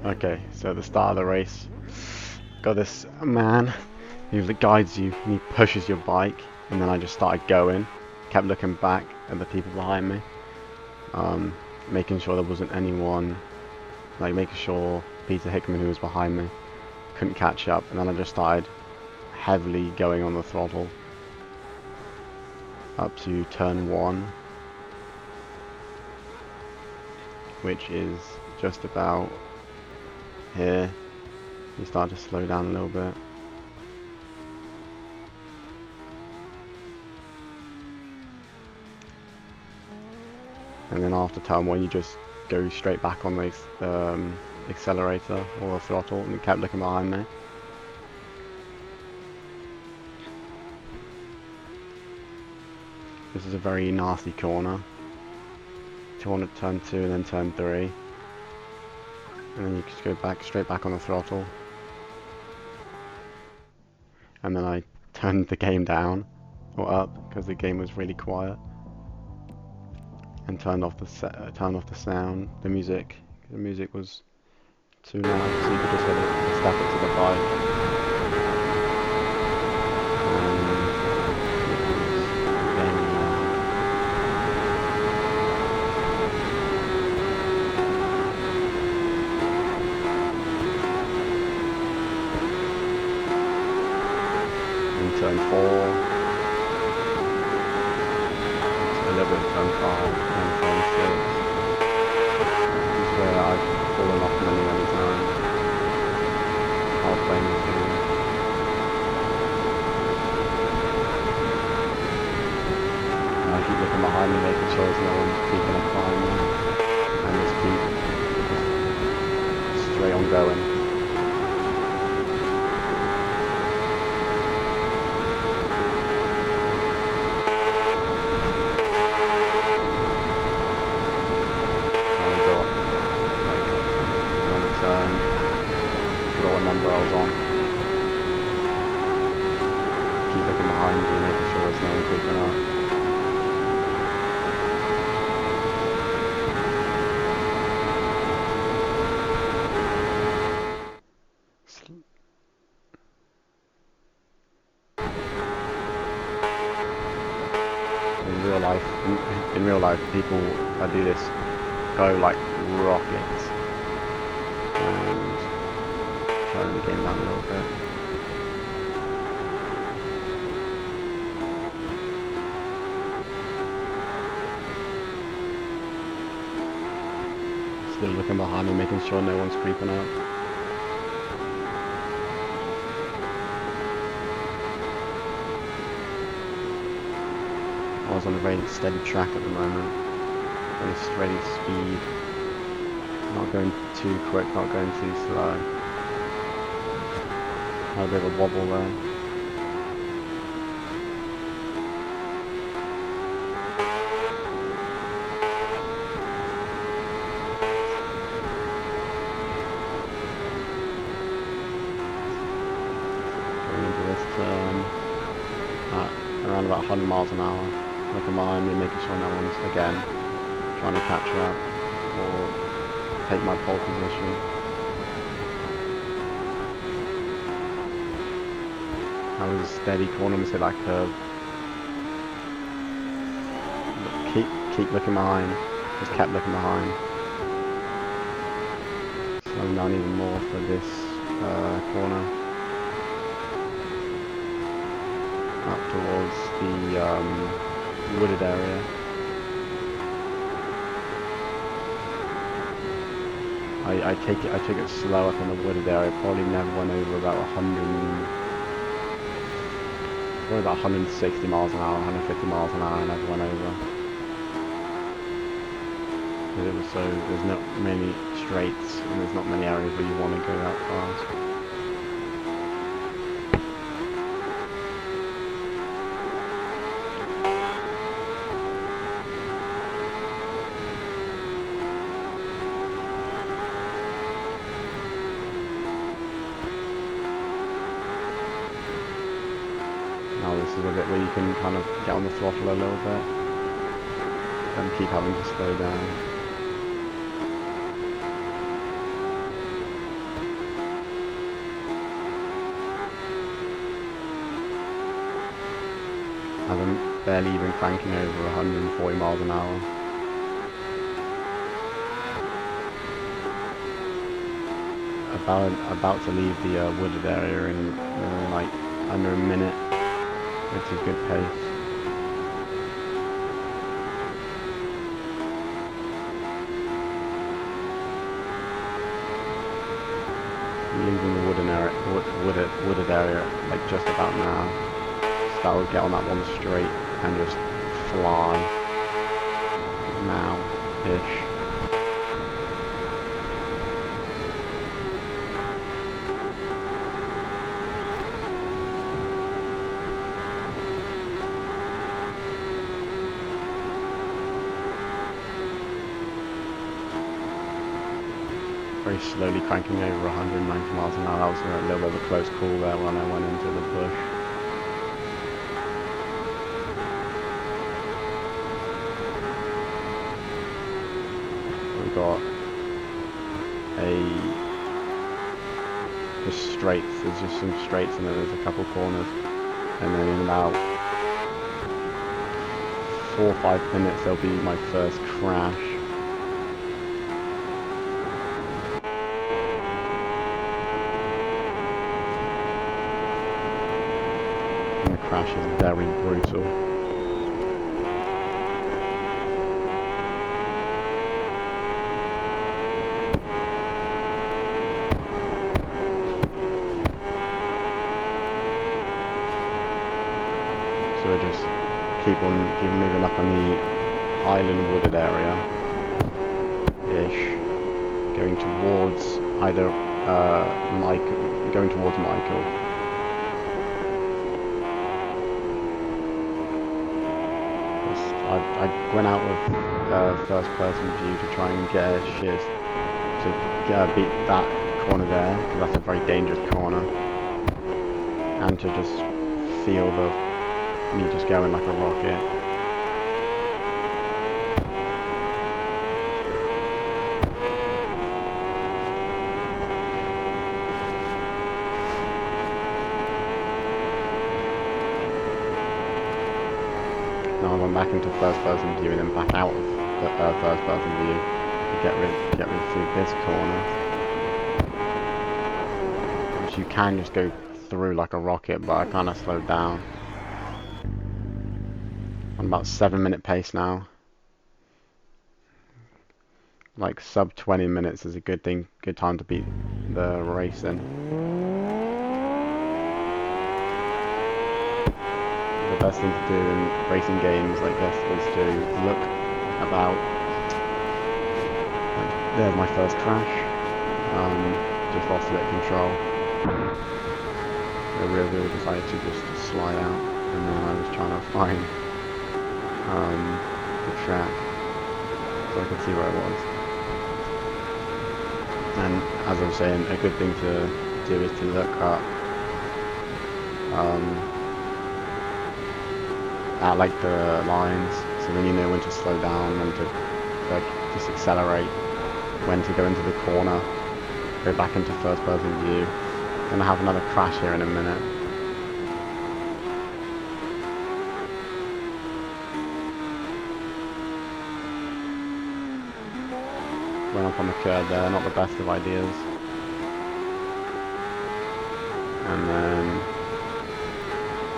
Okay, so at the start of the race, got this man who guides you and he pushes your bike, and then I just started going, kept looking back at the people behind me, making sure there wasn't anyone, like making sure Peter Hickman, who was behind me, couldn't catch up, and then I just started heavily going on the throttle up to turn 1, which is just about here. You start to slow down a little bit. And then after turn 1 you just go straight back on the accelerator or the throttle, and you kept looking behind me. This is a very nasty corner. Turn 2 and then turn 3. And then you just go straight back on the throttle. And then I turned the game down, or up, because the game was really quiet. And turned off the sound, the music. The music was too loud, so you could just hear it step it to the bike. Turn 4, a little bit of turn 5, and turn 6. This is where I've fallen off many times. Halfway in the field. And I keep looking behind me, making sure there's no one keeping up behind me. And just keep straight on going. Number I was on. Keep looking behind you, making sure there's no one creeping up. In real life, people that do this go like rockets. Slowing the game down a little bit. Still looking behind me, making sure no one's creeping up. I was on a very steady track at the moment. Very steady speed. Not going too quick, not going too slow. Had a bit of a wobble there. Going into this turn at around about 100 miles an hour. Looking behind me, making sure no one's again trying to catch up or take my pole position. I was a steady corner, almost hit that curve. Keep looking behind. Just kept looking behind. Slowing down even more for this corner. Up towards the wooded area. I took it slow up in the wooded area. Probably never went over about 160 miles an hour, 150 miles an hour, I never went over. There's not many straights, and there's not many areas where you want to go that fast. Now this is a bit where you can kind of get on the throttle a little bit and keep having to slow down. barely even cranking over 140 miles an hour. About to leave the wooded area in like under a minute, which is good pace. Leaving the wooded area like just about now. So that would get on that one straight and just fly now-ish. Very slowly cranking over 190 miles an hour. That was a little bit of a close call there when I went into the bush. We've got just straights. There's just some straights and then there's a couple corners. And then in about 4 or 5 minutes there'll be my first crash. Crash is very brutal. So we just keep moving up on the island wooded area-ish, going towards either Michael. I went out with first person view to try and get a shiz to beat that corner there, because that's a very dangerous corner, and to just feel me just going like a rocket. Now I went back into first person view and then back out of the first person view to get rid through this corner, which you can just go through like a rocket, but I kind of slowed down. I'm about 7-minute pace now. Like sub 20 minutes is a good time to beat the race in. The best thing to do in racing games like this is to look about. Like, there's my first crash. Just lost a bit of control. The rear wheel decided to just slide out, and then I was trying to find the track so I could see where it was. And as I was saying, a good thing to do is to look up at like the lines, so then you know when to slow down, when to just accelerate, when to go into the corner, go back into first person view. Gonna have another crash here in a minute. Went up on the curb there, not the best of ideas. And then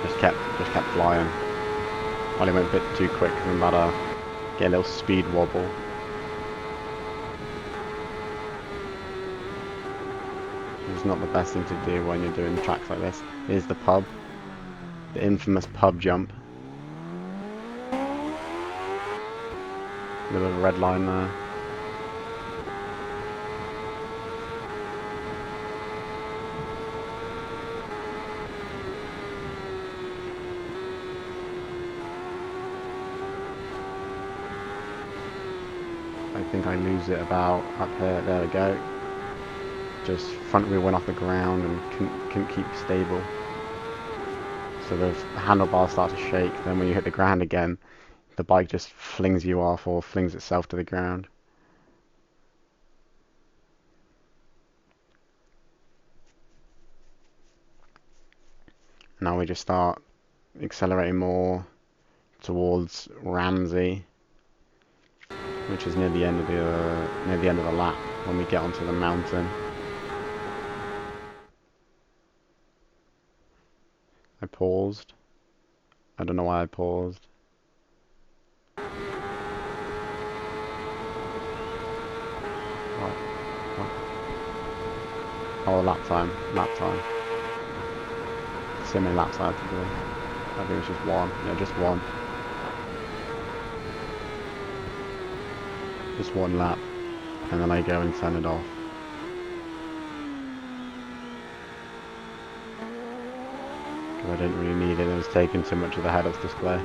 just kept flying. Probably went a bit too quick because I'm about to get a little speed wobble. It's not the best thing to do when you're doing tracks like this. Here's the pub, the infamous pub jump. With a red line there. I think I lose it about up here. There we go. Just front wheel went off the ground and couldn't keep stable. So the handlebars start to shake. Then when you hit the ground again, the bike just flings you off or flings itself to the ground. Now we just start accelerating more, towards Ramsey, which is near the end of the lap when we get onto the mountain. I paused. I don't know why I paused. What? Oh, lap time. So many laps I have to do. I think it's just one. Yeah, just one. Just one lap. And then I go and send it off. Because I didn't really need it. It was taking too much of the head-up display.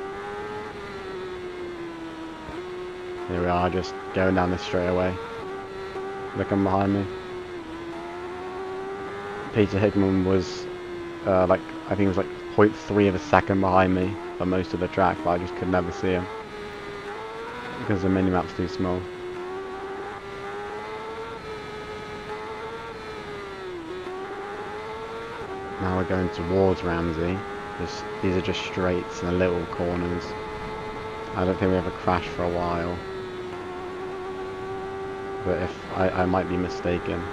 Here we are, just going down this straightaway. Looking behind me. Peter Hickman was I think it was like 0.3 of a second behind me for most of the track, but I just could never see him because the minimap's too small. Now we're going towards Ramsey. These are just straights and little corners. I don't think we ever crashed for a while, but if I might be mistaken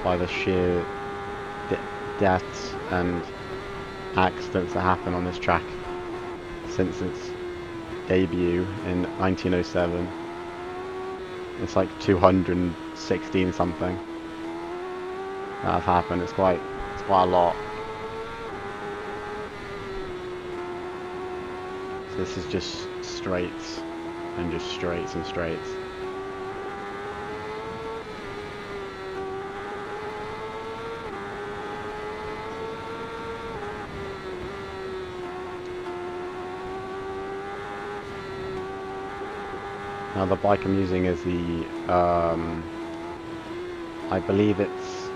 by the sheer deaths and accidents that happen on this track since its debut in 1907. It's like 216 something that have happened. It's quite a lot. So this is just straights and just straights and straights. Now the bike I'm using is the, I believe it's,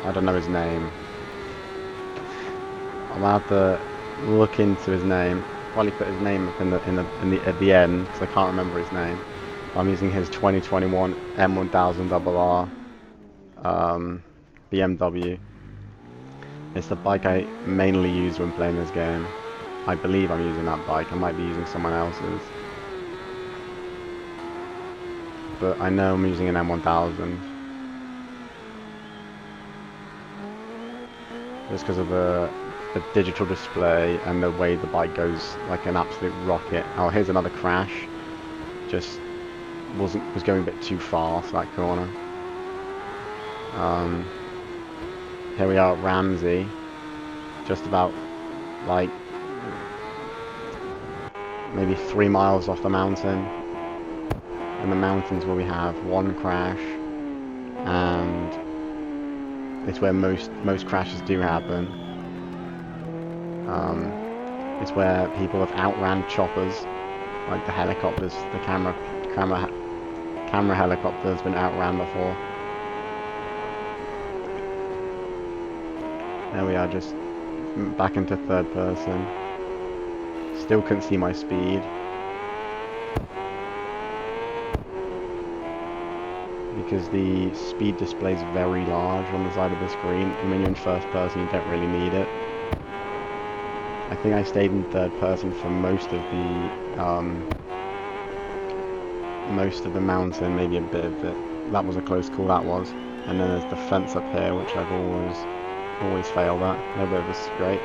I don't know his name. I'm gonna have to look into his name. Probably put his name up at the end because I can't remember his name. I'm using his 2021 M1000RR BMW. It's the bike I mainly use when playing this game. I believe I'm using that bike. I might be using someone else's, but I know I'm using an M1000 just because of the digital display and the way the bike goes like an absolute rocket. Oh, here's another crash. Just was going a bit too fast that corner. Here we are at Ramsey, just about like maybe 3 miles off the mountain. In the mountains where we have one crash, and it's where most crashes do happen. It's where people have outran choppers, like the helicopters. The camera helicopter has been outran before. There we are, just back into third person. Still couldn't see my speed. Because the speed display is very large on the side of the screen, and when you're in first person you don't really need it. I think I stayed in third person for most of the mountain, maybe a bit of it. That was a close call, that was. And then there's the fence up here, which I've always failed at. No bit of a scrape.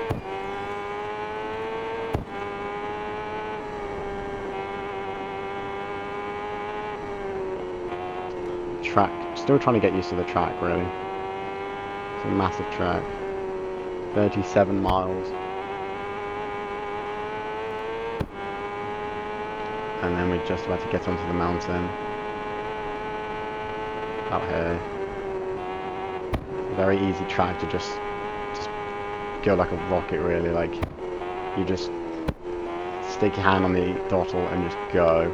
Track, still trying to get used to the track really. It's a massive track. 37 miles. And then we're just about to get onto the mountain. Out here. Very easy track to just go like a rocket really, like you just stick your hand on the throttle and just go.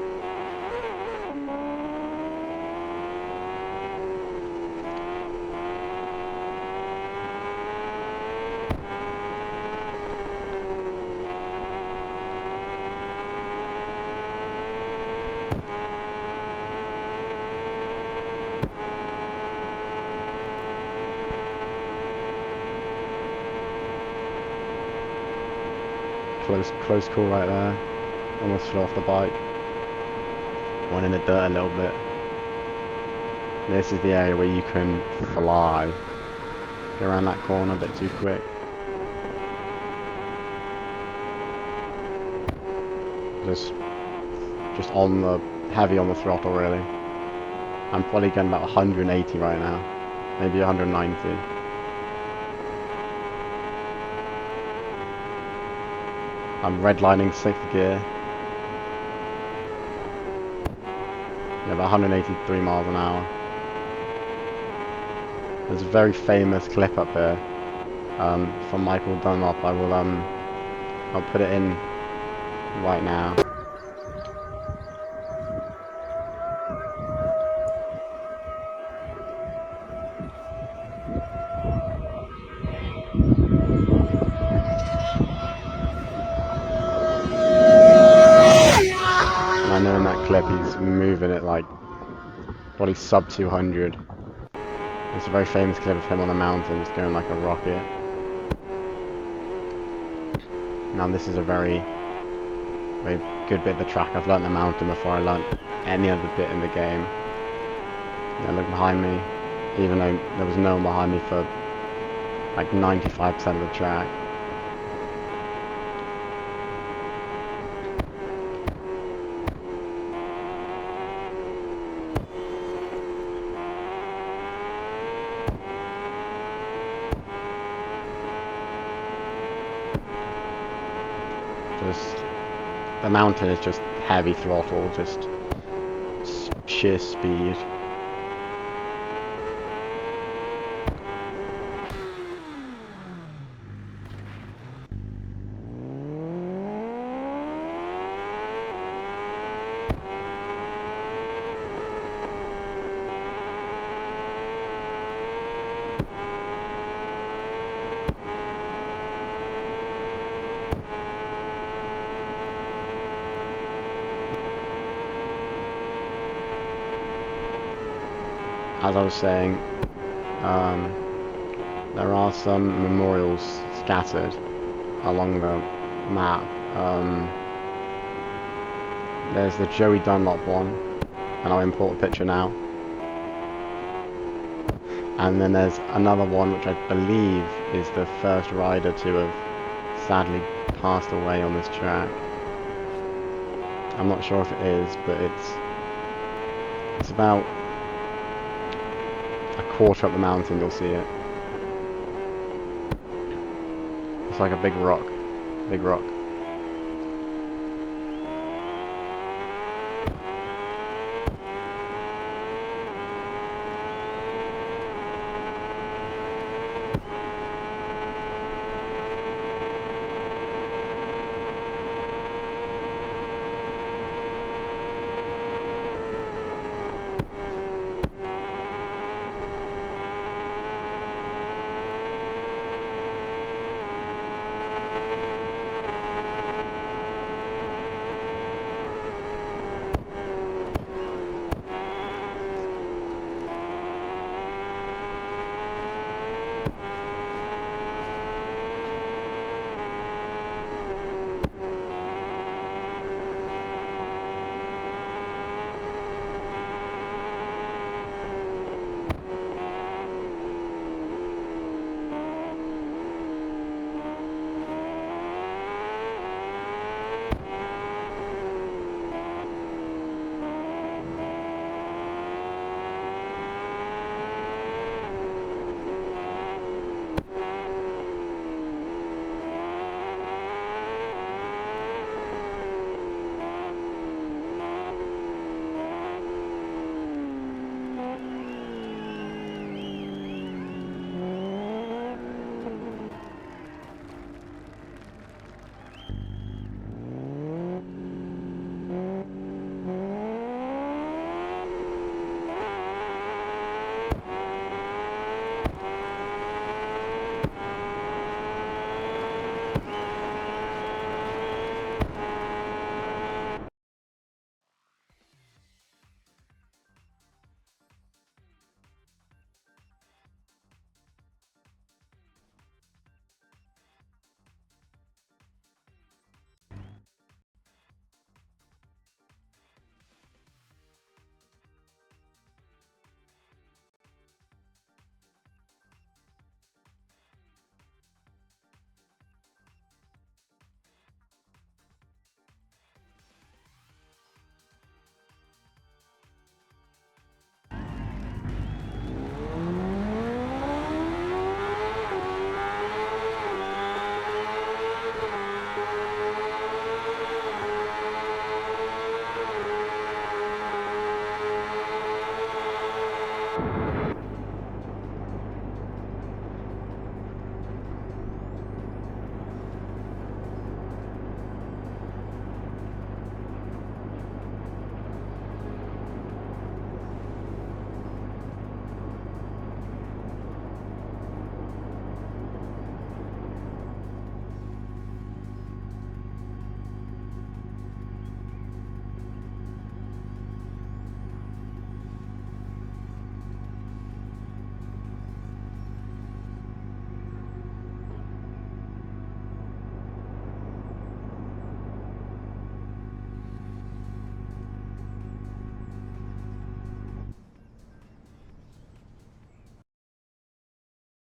close call right there. Almost flew off the bike. Went in the dirt a little bit. This is the area where you can fly. Get around that corner a bit too quick. Just on the heavy on the throttle really. I'm probably getting about 180 right now, maybe 190. I'm redlining 6th gear. Yeah, about 183 miles an hour. There's a very famous clip up here from Michael Dunlop. I'll put it in right now. And I know in that clip he's moving it like probably sub 200. It's a very famous clip of him on the mountain just going like a rocket. Now this is a very good bit of the track. I've learnt the mountain before I learnt any other bit in the game. Now look behind me, even though there was no one behind me for like 95% of the track. The mountain is just heavy throttle, just sheer speed. As I was saying, there are some memorials scattered along the map. There's the Joey Dunlop one, and I'll import a picture now. And then there's another one which I believe is the first rider to have sadly passed away on this track. I'm not sure if it is, but it's about a quarter up the mountain, you'll see it. It's like a big rock.